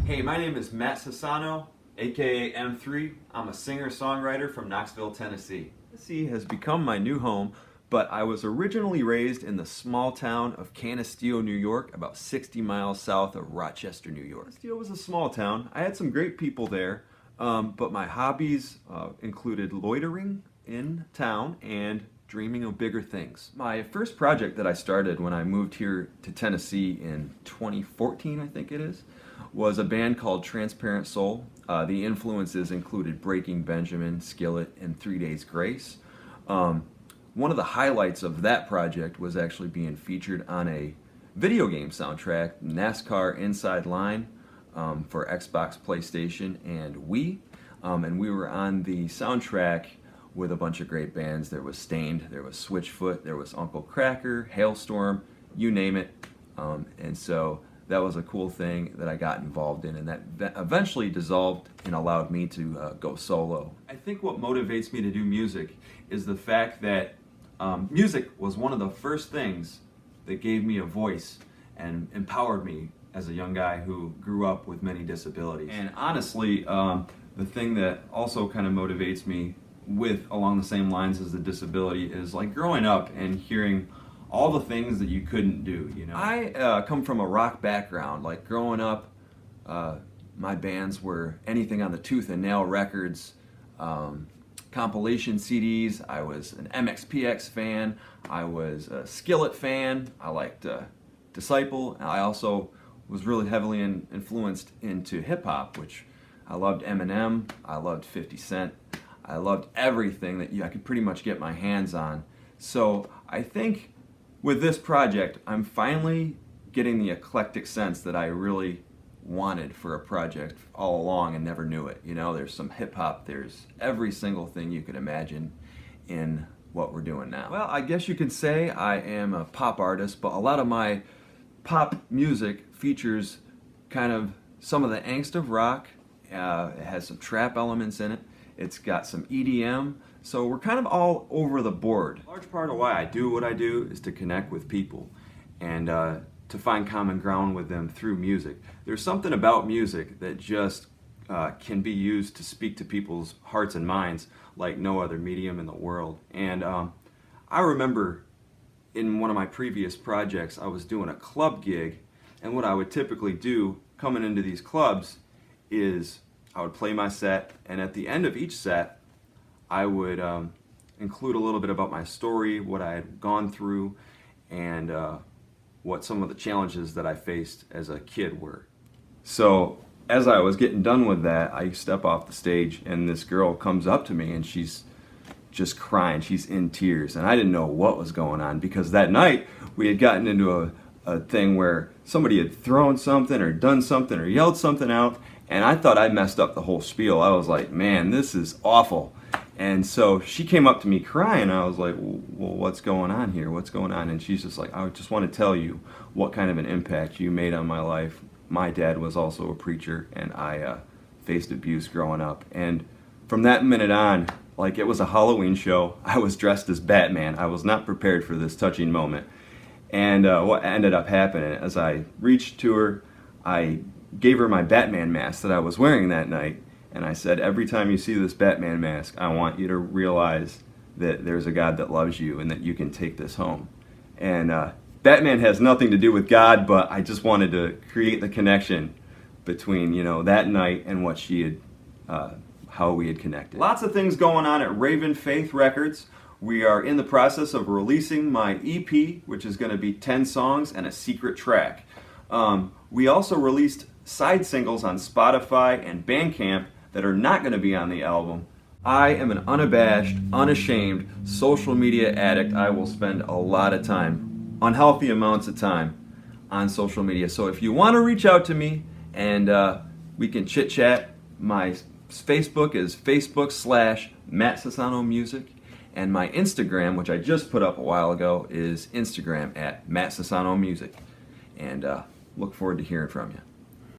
Hey, my name is Matt Sassano, aka M3. I'm a singer-songwriter from Knoxville, Tennessee. Tennessee has become my new home, but I was originally raised in the small town of Canisteo, New York, about 60 miles south of Rochester, New York. Canisteo was a small town. I had some great people there, but my hobbies included loitering in town and dreaming of bigger things. My first project that I started when I moved here to Tennessee in 2014, I think it is, was a band called Transparent Soul. The influences included Breaking Benjamin, Skillet, and 3 Days Grace. One of the highlights of that project was actually being featured on a video game soundtrack, NASCAR Inside Line, for Xbox, PlayStation, and Wii. And we were on the soundtrack with a bunch of great bands. There was Stained, there was Switchfoot, there was Uncle Kracker, Hailstorm, you name it. And so that was a cool thing that I got involved in, and that eventually dissolved and allowed me to go solo. I think what motivates me to do music is the fact that music was one of the first things that gave me a voice and empowered me as a young guy who grew up with many disabilities. And honestly, the thing that also kind of motivates me with along the same lines as the disability is like growing up and hearing all the things that you couldn't do, you know. I come from a rock background. Like growing up, my bands were anything on the Tooth and Nail records, compilation CDs. I was an MXPX fan. I was a Skillet fan. I liked Disciple. I also was really heavily influenced into hip hop, which I loved Eminem. I loved 50 Cent. I loved everything that I could pretty much get my hands on. So I think with this project, I'm finally getting the eclectic sense that I really wanted for a project all along and never knew it. You know, there's some hip hop, there's every single thing you could imagine in what we're doing now. Well, I guess you could say I am a pop artist, but a lot of my pop music features kind of some of the angst of rock. It has some trap elements in it. It's got some EDM, so we're kind of all over the board. A large part of why I do what I do is to connect with people and to find common ground with them through music. There's something about music that just can be used to speak to people's hearts and minds like no other medium in the world. And I remember in one of my previous projects, I was doing a club gig, and what I would typically do coming into these clubs is I would play my set, and at the end of each set, I would include a little bit about my story, what I had gone through, and what some of the challenges that I faced as a kid were. So as I was getting done with that, I step off the stage, and this girl comes up to me, and she's just crying. She's in tears, and I didn't know what was going on, because that night we had gotten into a thing where somebody had thrown something or done something or yelled something out, and I thought I messed up the whole spiel. I was like, man, this is awful. And so she came up to me crying. I was like, well, what's going on here? What's going on? And she's just like, I just want to tell you what kind of an impact you made on my life. My dad was also a preacher, and I faced abuse growing up. And from that minute on, like it was a Halloween show, I was dressed as Batman. I was not prepared for this touching moment. And what ended up happening, as I reached to her, I gave her my Batman mask that I was wearing that night, and I said, every time you see this Batman mask, I want you to realize that there's a God that loves you and that you can take this home. And Batman has nothing to do with God, but I just wanted to create the connection between, you know, that night and what she had, how we had connected. Lots of things going on at Raven Faith Records. We are in the process of releasing my EP, which is going to be 10 songs and a secret track. We also released side singles on Spotify and Bandcamp that are not going to be on the album. I am an unabashed, unashamed social media addict. I will spend a lot of time, unhealthy amounts of time, on social media. So if you want to reach out to me and we can chit chat, my Facebook is Facebook/mattsassanomusic, and my Instagram, which I just put up a while ago, is Instagram @mattsassanomusic. And look forward to hearing from you.